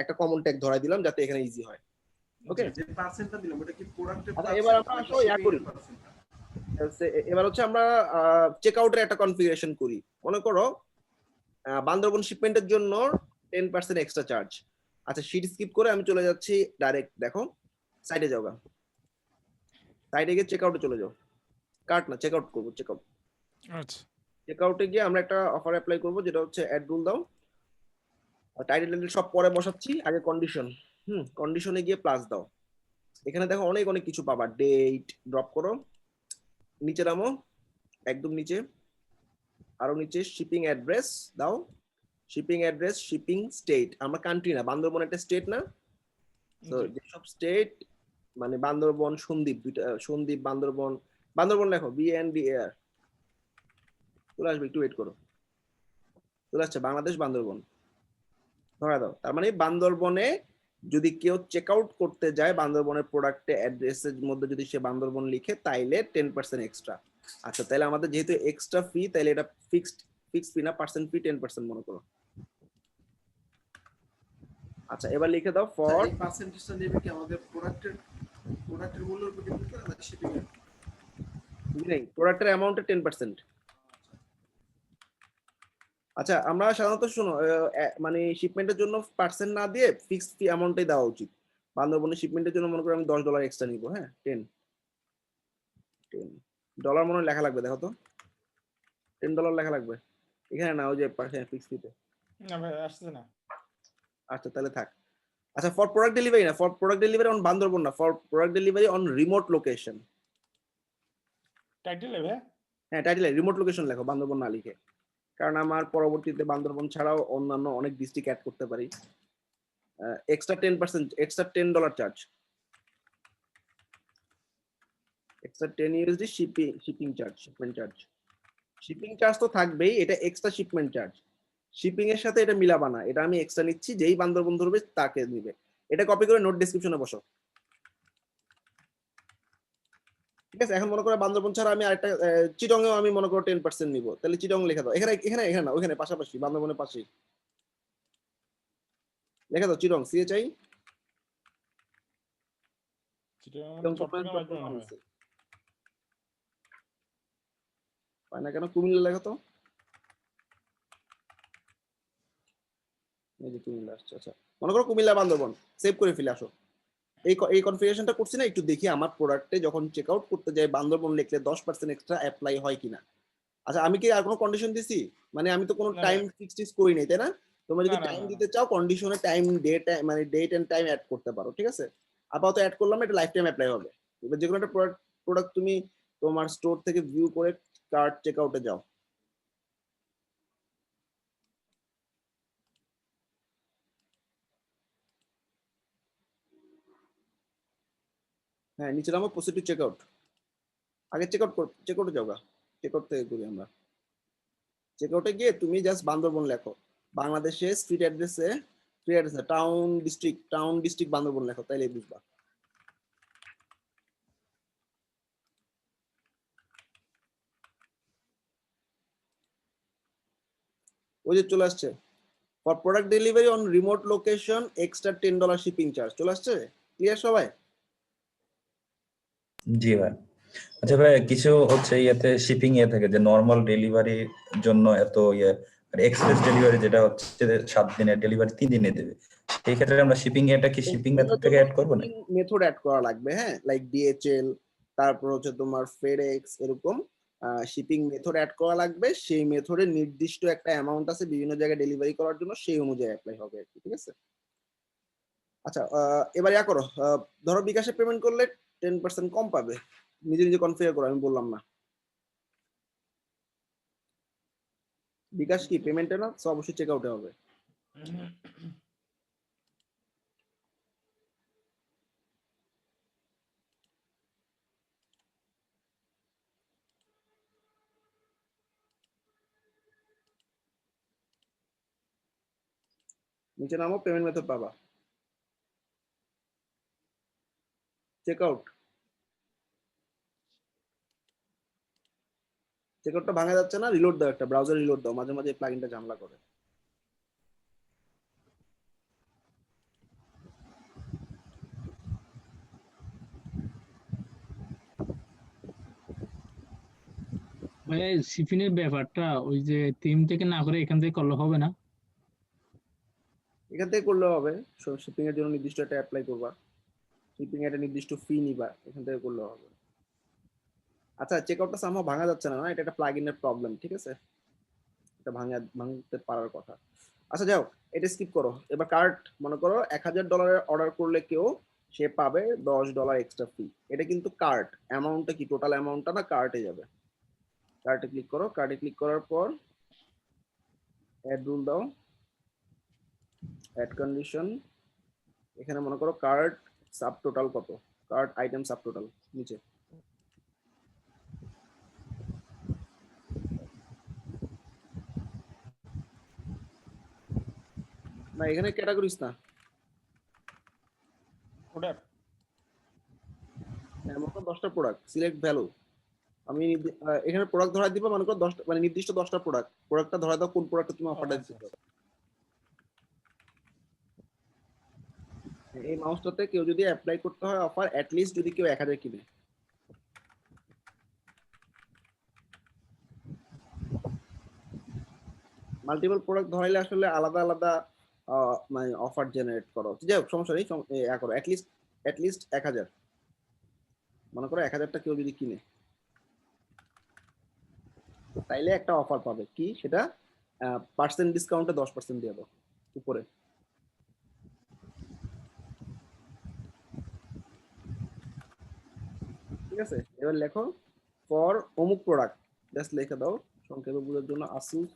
একটা কমন ট্যাগ ধরাই দিলাম যাতে এখানে ইজি হয়। ওকে, যে পার্সেন্টটা দিলাম ওটা কি প্রোডাক্টের আচ্ছা, এবার আমরা আসো ইয়া করি। এবার হচ্ছে আমরা চেক আউটের একটা কনফিগারেশন করি। মনে করো বান্দরবন শিপমেন্টের জন্য 10% এক্সট্রা চার্জ। আচ্ছা, শীট স্কিপ করে আমি চলে যাচ্ছি ডাইরেক্ট, দেখো সাইডে যাও, সাইডে গিয়ে চেক আউটে চলে যাও। কার্ট না, চেক আউট করবো, চেক আউট। আচ্ছা, চেক আউটে গিয়ে আমরা একটা অফার অ্যাপ্লাই করবো, যেটা হচ্ছে অ্যাড রুল দাও। টাইটেল সব পরে বসাচ্ছি, আগে কন্ডিশন। কন্ডিশনে গিয়ে প্লাস দাও। এখানে দেখো অনেক অনেক কিছু পাবা। ডেট ড্রপ করো, নিচে নামো, একদম নিচে, আরো নিচে শিপিং অ্যাড্রেস দাও। শিপিং অ্যাড্রেস, শিপিং স্টেট, আমরা কান্ট্রি না, বান্দরবন একটা স্টেট না? তো জি। যেসব স্টেট মানে বান্দরবন, সন্দ্বীপ, দুইটা সন্দ্বীপ, বান্দরবন, বান্দরবন লেখো, BNDAR, চলে আসবে, একটু ওয়েট করো, চলে আসছে বাংলাদেশ বান্দরবন, ধরা দাও। তার মানে বান্দরবনে যদি কেউ চেক আউট করতে যায়, বান্দরবনের প্রোডাক্টে অ্যাড্রেসের মধ্যে যদি সে বান্দরবন লিখে, তাইলে 10% এক্সট্রা। আচ্ছা, তাহলে আমাদের যেহেতু এক্সট্রা ফি, তাইলে এটা ফিক্সড ফি না, পার্সেন্ট ফি 10% মনে করো। আচ্ছা, এবার লিখে দাও ফর, এই পার্সেন্টেজটা নেবে কি আমাদের প্রোডাক্টের মূল্যের উপর ডিপেন্ড করে না শিপিং এর? নেই, প্রোডাক্টের অ্যামাউন্টে 10%। আচ্ছা, আমরা সাধারণত শোনো মানে শিপমেন্টের জন্য পার্সেন্ট না দিয়ে ফিক্সড ফি অ্যামাউন্টটাই দেওয়া উচিত। বান্দরবনের শিপমেন্টের জন্য মনে করি আমি $10 এক্সট্রা নিব। হ্যাঁ, 10 ডলার মনে হয় লেখা লাগবে, দেখো তো, $10 লেখা লাগবে এখানে না, ওই যে ফিক্সড ফিতে। না ভাই আসছে না। আচ্ছা, তাহলে থাক। আচ্ছা, ফর প্রোডাক্ট ডেলিভারি না, for product delivery on Bandarban না, for product delivery on remote location. টাইটেলে ভাই হ্যাঁ, টাইটেলে রিমোট লোকেশন লেখো, বান্দরবন না লিখে, কারণ আমার পরবর্তীতে বান্দরবন ছাড়াও অন্যান্য অনেক ডিস্ট্রিক্ট অ্যাড করতে পারি। Extra 10%, extra $10 charge, extra 10 USD shipping charge, shipment charge. Shipping charge তো থাকবেই, এটা এক্সট্রা শিপমেন্ট চার্জ। শিপিং এর সাথে এটা মিলাবা না, এটা আমি এক্সট্রা নিচ্ছি, যেই বান্দরবন ধরবে তাকে দিবে। এটা কপি করে নোট ডেসক্রিপশনে বসো। ঠিক আছে? এখন মনে করো বান্দরবন ছাড়া আমি আরেকটা চিটংয়েও আমি মনে করো 10% নিব, তাহলে চিটং লিখে দাও। এখানে এখানে এখানে না, ওইখানে পাশাপাশি, বান্দরবনের পাশেই লিখে দাও চিটং, CHI। পায় না কেন? কুমিল্লা লেখো তো, এই যে কুমিল্লা আসছে। আচ্ছা, মনে করো কুমিল্লা বান্দরবন, সেভ করে ফেলে আসো। এই কনফিগারেশনটা করছি না, একটু দেখি আমার প্রোডাক্টে যখন চেক আউট করতে যাই বান্দরবন লিখলে 10% এক্সট্রা অ্যাপ্লাই হয় কিনা। আচ্ছা আমি কি আর কোনো কন্ডিশন দিছি? মানে আমি তো কোনো না, টাইম ফিক্স করি নাই, তাই না? তোমরা যদি না, না, টাইম না, দিতে চাও কন্ডিশনে টাইম ডেট মানে ডেট এন্ড টাইম অ্যাড করতে পারো, ঠিক আছে? আপাতত অ্যাড করলাম, এটা লাইফ টাইম অ্যাপ্লাই হবে। এবার যে কোনো একটা প্রোডাক্ট তুমি তোমার স্টোর থেকে ভিউ করে কার্ট চেক আউটে যাও। হ্যাঁ নিচে নামো, প্রসিড টু চেক আউট। আগে চেক আউটে যাও গা, চেক আউট থেকে করি আমরা। চেক আউটে গিয়ে তুমি জাস্ট বান্দরবন লেখো, বাংলাদেশে স্ট্রিট অ্যাড্রেসে টাউন ডিস্ট্রিক্ট বান্দরবন লেখো, তাইলে বুঝবা। ওই যে চলে আসছে, for product delivery on remote location extra $10 shipping charge, চলে আসছে। ক্লিয়ার সবাই? জি ভাই। আচ্ছা ভাই, কিছু হচ্ছে ইয়েতে শিপিং থাকে যে নর্মাল ডেলিভারির জন্য এত এক্সপ্রেস ডেলিভারি যেটা হচ্ছে যে 7 দিনের ডেলিভারি 3 দিনে দেবে, সেই ক্ষেত্রে আমরা শিপিং এটা কি শিপিং মেথড থেকে অ্যাড করবো না? মেথড অ্যাড করা লাগবে, হ্যাঁ, লাইক ডিএচএল, তারপর হচ্ছে তোমার ফেডেক্স, এরকম শিপিং মেথড অ্যাড করা লাগবে। সেই মেথডে নির্দিষ্ট একটা অ্যামাউন্ট আছে বিভিন্ন জায়গায় ডেলিভারি করার জন্য, সেই অনুযায়ী অ্যাপ্লাই হবে আর কি, ঠিক আছে? আচ্ছা এবার ইয়া করো, ধরো বিকাশে পেমেন্ট করলে 10% কম পাবে, নিজে নিজে কনফিগার করো, আমি বললাম না। বিকাশ কি পেমেন্টে না, তো অবশ্যই চেক আউটে হবে। নিচে নামো, পেমেন্ট মেথড পাবা, চেক আউট। চেক আউটটা ভাঙা যাচ্ছে না, রিলোড দাও, একটা ব্রাউজার রিলোড দাও, মাঝে মাঝে প্লাগইনটা ঝামেলা করে। ভাই শিপিনের ব্যাপারটা ওই যে টিম থেকে না করে এখান থেকে করলে হবে না? এখান থেকে করলে হবে, শিপিং এর জন্য নির্দিষ্ট একটা অ্যাপ্লাই করবা, শিপিং এর একটা নির্দিষ্ট ফি নিবা, এখান থেকে করলে হবে। আচ্ছা চেক আউটটা সামহাও ভাঙা যাচ্ছে না, এটা একটা প্লাগইনের প্রবলেম, ঠিক আছে? এটা ভাঙতে পারার কথা। আচ্ছা যাও, এটা স্কিপ করো। এবার কার্ট, মনে করো $1000 অর্ডার করলে কেউ, সে পাবে $10 এক্সট্রা ফি। এটা কিন্তু কার্ট অ্যামাউন্টটা কি টোটাল অ্যামাউন্টটা না, কার্টে যাবে। কার্টে ক্লিক করো, কার্টে ক্লিক করার পর অ্যাড রুল দাও, অ্যাড কন্ডিশন। এখানে মনে করো কার্ট সাব টোটাল কত, কার্ট আইটেম সাব টোটাল নিচে। না এখানে ক্যাটাগরিজ না, প্রোডাক্ট মনে করো 10টা প্রোডাক্ট, সিলেক্ট ভ্যালু। আমি এখানে প্রোডাক্ট ধরা দিবা, মনে করো 10টা, মানে নির্দিষ্ট 10টা প্রোডাক্টটা ধরা দাও, কোন প্রোডাক্টটা তুমি অফারটা দিতে। এই মাউসটাতে কেউ যদি অ্যাপ্লাই করতে হয় অফার, অ্যাট লিস্ট যদি কেউ 1000 কিনে। মাল্টিপল প্রোডাক্ট ধরাইলে আসলে আলাদা আলাদা মানে অফার জেনারেট করো, যাই হোক সমস্যা নেই, করো অ্যাট লিস্ট 1000, মনে করো 1000টা কেউ যদি কিনে, তাইলে একটা অফার পাবে, কি সেটা? পার্সেন্ট ডিসকাউন্টে 10% দিয়ে দাও উপরে। ঠিক আছে, এবার লেখো ফর অমুক প্রোডাক্ট, জাস্ট লিখে দাও সংক্ষেপে বোঝার জন্য, আসুস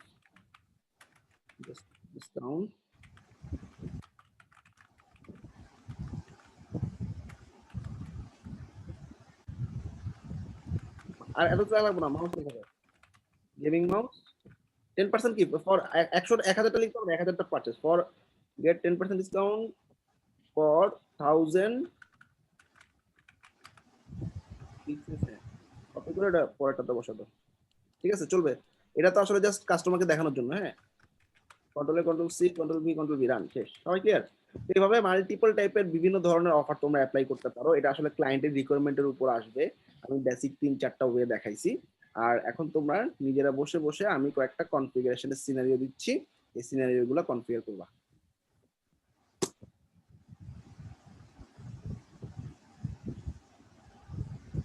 ডিসকাউন্ট। আর এত টাকা লাগবে না, মাউস লিখে দাও, গেমিং মাউস 10% কি ফর 1000টা লিখতে হবে, 1000টা purchase for get 10% discount for 1000 copy করে এটা পরেরটাতে বসা দাও। ঠিক আছে চলবে, এটা তো আসলে জাস্ট কাস্টমারকে দেখানোর জন্য। হ্যাঁ, control C control V run, শেষ। সবাই ক্লিয়ার? এইভাবে মাল্টিপল টাইপের বিভিন্ন ধরনের অফার তোমরা অ্যাপ্লাই করতে পারো, এটা আসলে ক্লায়েন্টের রিকোয়ারমেন্টের উপর আসবে। আমি বেসিক 3-4টা ওয়ে দেখাইছি, আর এখন তোমরা নিজেরা বসে বসে আমি কয়েকটা কনফিগারেশনের সিনারিও দিচ্ছি, এই সিনারিও গুলো কনফিগার করবা।